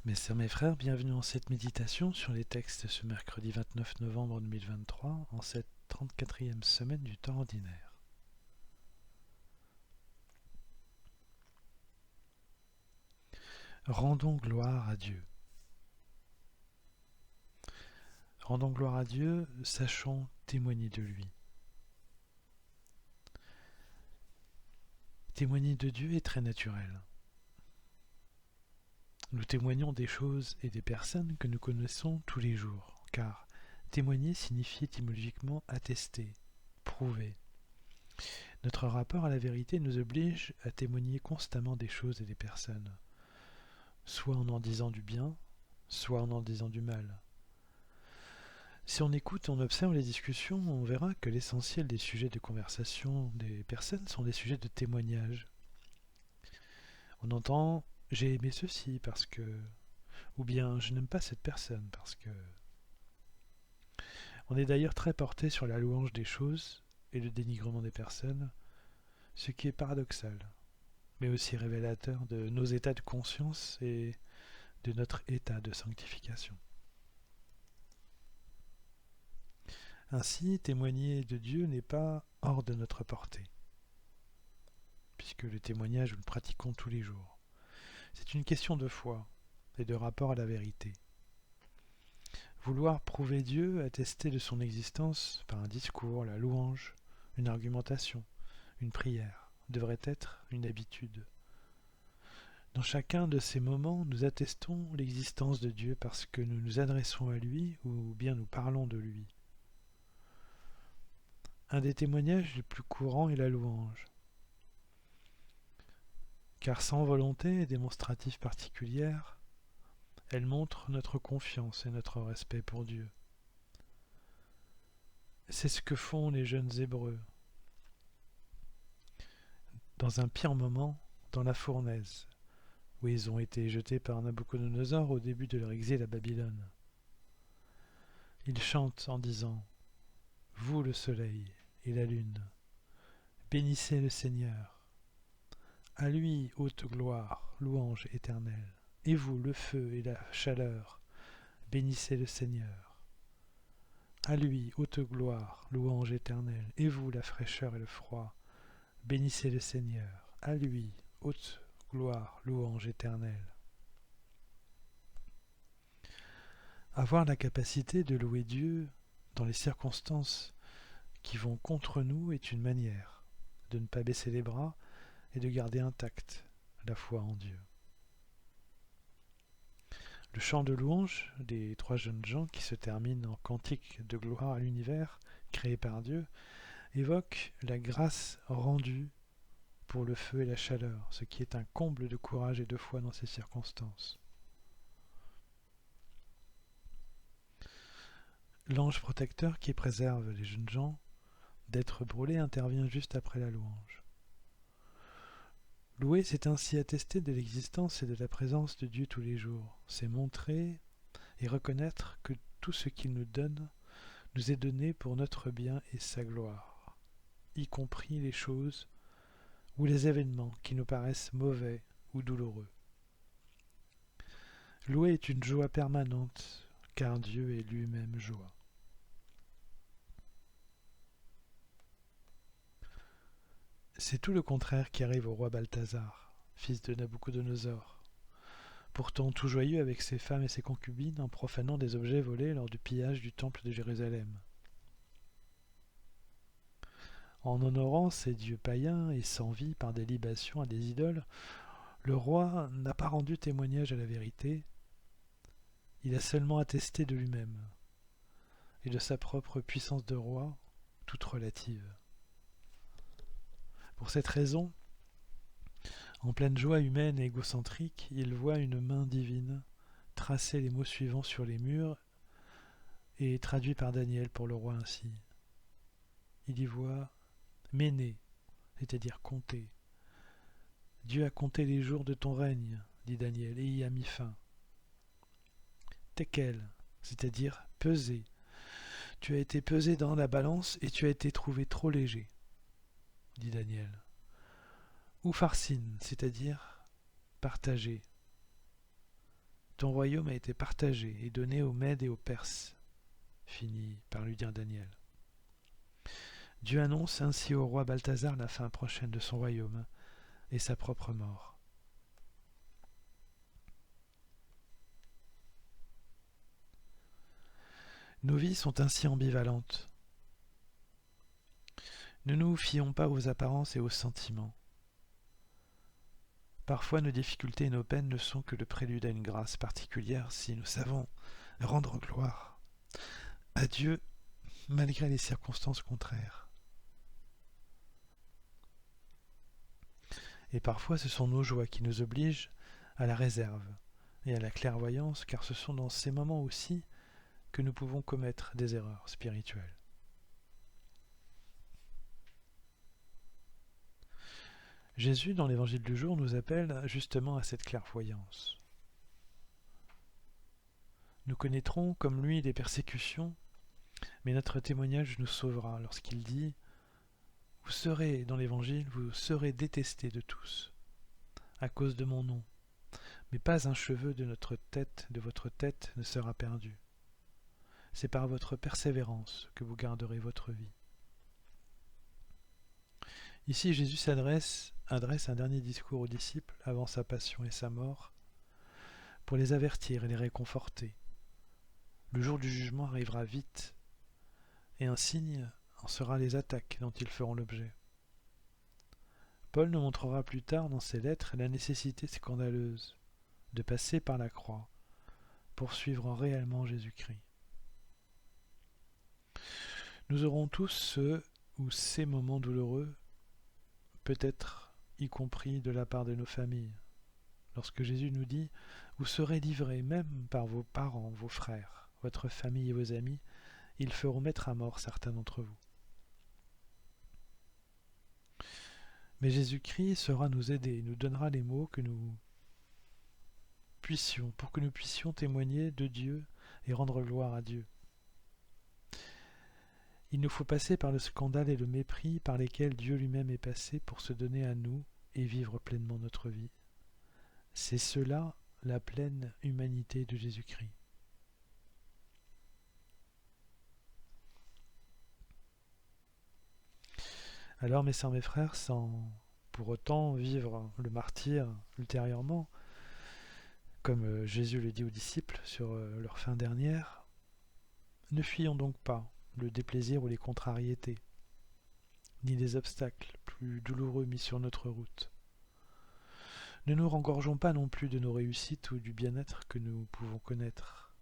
Mes sœurs, mes frères, bienvenue en cette méditation sur les textes ce mercredi 29 novembre 2023, en cette 34e semaine du temps ordinaire. Rendons gloire à Dieu. Rendons gloire à Dieu, sachons témoigner de lui. Témoigner de Dieu est très naturel. Nous témoignons des choses et des personnes que nous connaissons tous les jours, car témoigner signifie étymologiquement attester, prouver. Notre rapport à la vérité nous oblige à témoigner constamment des choses et des personnes, soit en disant du bien, soit en disant du mal. Si on écoute, on observe les discussions, on verra que l'essentiel des sujets de conversation des personnes sont des sujets de témoignage. On entend « j'ai aimé ceci parce que… » ou bien « je n'aime pas cette personne parce que… » On est d'ailleurs très porté sur la louange des choses et le dénigrement des personnes, ce qui est paradoxal, mais aussi révélateur de nos états de conscience et de notre état de sanctification. Ainsi, témoigner de Dieu n'est pas hors de notre portée, puisque le témoignage, nous le pratiquons tous les jours. C'est une question de foi et de rapport à la vérité. Vouloir prouver Dieu, attester de son existence par un discours, la louange, une argumentation, une prière, devrait être une habitude. Dans chacun de ces moments, nous attestons l'existence de Dieu parce que nous nous adressons à lui ou bien nous parlons de lui. Un des témoignages les plus courants est la louange. Car sans volonté démonstrative particulière, elle montre notre confiance et notre respect pour Dieu. C'est ce que font les jeunes Hébreux. Dans un pire moment, dans la fournaise, où ils ont été jetés par Nabuchodonosor au début de leur exil à Babylone. Ils chantent en disant « Vous le soleil et la lune, bénissez le Seigneur. À lui haute gloire, louange éternelle. Et vous, le feu et la chaleur, bénissez le Seigneur. À lui haute gloire, louange éternelle. Et vous, la fraîcheur et le froid, bénissez le Seigneur. À lui haute gloire, louange éternelle. » Avoir la capacité de louer Dieu dans les circonstances qui vont contre nous est une manière de ne pas baisser les bras et de garder intacte la foi en Dieu. Le chant de louange des trois jeunes gens qui se termine en cantique de gloire à l'univers créé par Dieu évoque la grâce rendue pour le feu et la chaleur, ce qui est un comble de courage et de foi dans ces circonstances. L'ange protecteur qui préserve les jeunes gens d'être brûlés intervient juste après la louange. Louer, c'est ainsi attester de l'existence et de la présence de Dieu tous les jours. C'est montrer et reconnaître que tout ce qu'il nous donne nous est donné pour notre bien et sa gloire, y compris les choses ou les événements qui nous paraissent mauvais ou douloureux. Louer est une joie permanente, car Dieu est lui-même joie. C'est tout le contraire qui arrive au roi Balthazar, fils de Nabuchodonosor, pourtant tout joyeux avec ses femmes et ses concubines en profanant des objets volés lors du pillage du temple de Jérusalem. En honorant ces dieux païens et sans vie par des libations à des idoles, le roi n'a pas rendu témoignage à la vérité, il a seulement attesté de lui-même et de sa propre puissance de roi, toute relative. Pour cette raison, en pleine joie humaine et égocentrique, il voit une main divine tracer les mots suivants sur les murs et traduit par Daniel pour le roi ainsi. Il y voit « Méné », c'est-à-dire « compter ». « Dieu a compté les jours de ton règne, dit Daniel, et y a mis fin. »« Tekel », c'est-à-dire « peser ». « Tu as été pesé dans la balance et tu as été trouvé trop léger, dit Daniel. Ou Farsin, c'est-à-dire « partager ». ton royaume a été partagé et donné aux Mèdes et aux Perses, finit par lui dire Daniel. Dieu annonce ainsi au roi Balthazar la fin prochaine de son royaume et sa propre mort. Nos vies sont ainsi ambivalentes. Ne nous fions pas aux apparences et aux sentiments. Parfois nos difficultés et nos peines ne sont que le prélude à une grâce particulière si nous savons rendre gloire à Dieu malgré les circonstances contraires. Et parfois ce sont nos joies qui nous obligent à la réserve et à la clairvoyance, car ce sont dans ces moments aussi que nous pouvons commettre des erreurs spirituelles. Jésus, dans l'évangile du jour, nous appelle justement à cette clairvoyance. Nous connaîtrons comme lui des persécutions, mais notre témoignage nous sauvera lorsqu'il dit « Vous serez, dans l'évangile, vous serez détestés de tous, à cause de mon nom, mais pas un cheveu de votre tête ne sera perdu. C'est par votre persévérance que vous garderez votre vie. » Ici, Jésus adresse un dernier discours aux disciples avant sa passion et sa mort, pour les avertir et les réconforter. Le jour du jugement arrivera vite, et un signe en sera les attaques dont ils feront l'objet. Paul nous montrera plus tard dans ses lettres la nécessité scandaleuse de passer par la croix pour suivre réellement Jésus-Christ. Nous aurons tous ce ou ces moments douloureux, peut-être y compris de la part de nos familles, lorsque Jésus nous dit « Vous serez livrés même par vos parents, vos frères, votre famille et vos amis, ils feront mettre à mort certains d'entre vous. » Mais Jésus-Christ saura nous aider, nous donnera les mots pour que nous puissions témoigner de Dieu et rendre gloire à Dieu. Il nous faut passer par le scandale et le mépris par lesquels Dieu lui-même est passé pour se donner à nous et vivre pleinement notre vie. C'est cela la pleine humanité de Jésus-Christ. Alors mes sœurs, mes frères, sans pour autant vivre le martyre ultérieurement, comme Jésus le dit aux disciples sur leur fin dernière, ne fuyons donc pas le déplaisir ou les contrariétés, ni les obstacles plus douloureux mis sur notre route. Ne nous rengorgeons pas non plus de nos réussites ou du bien-être que nous pouvons connaître.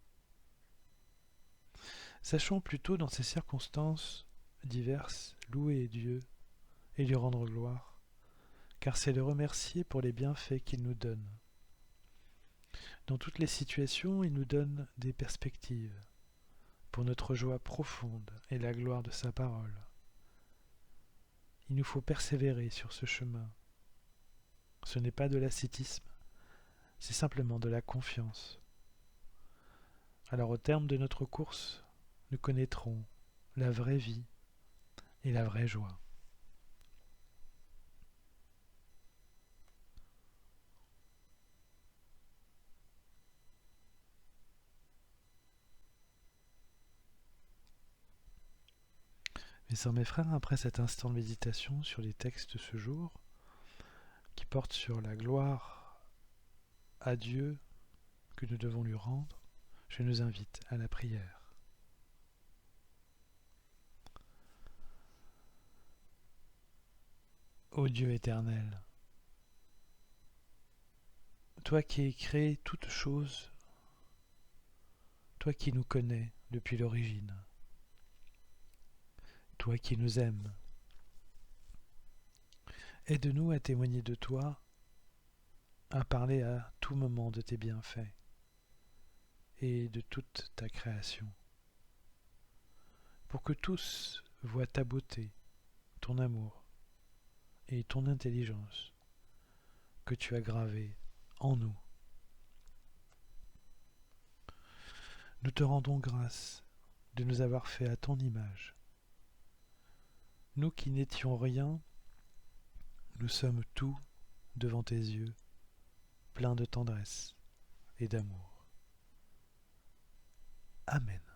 Sachons plutôt dans ces circonstances diverses louer Dieu et lui rendre gloire, car c'est le remercier pour les bienfaits qu'il nous donne. Dans toutes les situations, il nous donne des perspectives pour notre joie profonde et la gloire de sa parole. Il nous faut persévérer sur ce chemin. Ce n'est pas de l'ascétisme, c'est simplement de la confiance. Alors au terme de notre course, nous connaîtrons la vraie vie et la vraie joie. Mes sœurs, mes frères, après cet instant de méditation sur les textes de ce jour, qui portent sur la gloire à Dieu que nous devons lui rendre, je nous invite à la prière. Ô Dieu éternel, toi qui as créé toutes choses, toi qui nous connais depuis l'origine, toi qui nous aimes, aide-nous à témoigner de toi, à parler à tout moment de tes bienfaits et de toute ta création, pour que tous voient ta beauté, ton amour et ton intelligence que tu as gravées en nous. Nous te rendons grâce de nous avoir fait à ton image. Nous qui n'étions rien, nous sommes tout devant tes yeux, pleins de tendresse et d'amour. Amen.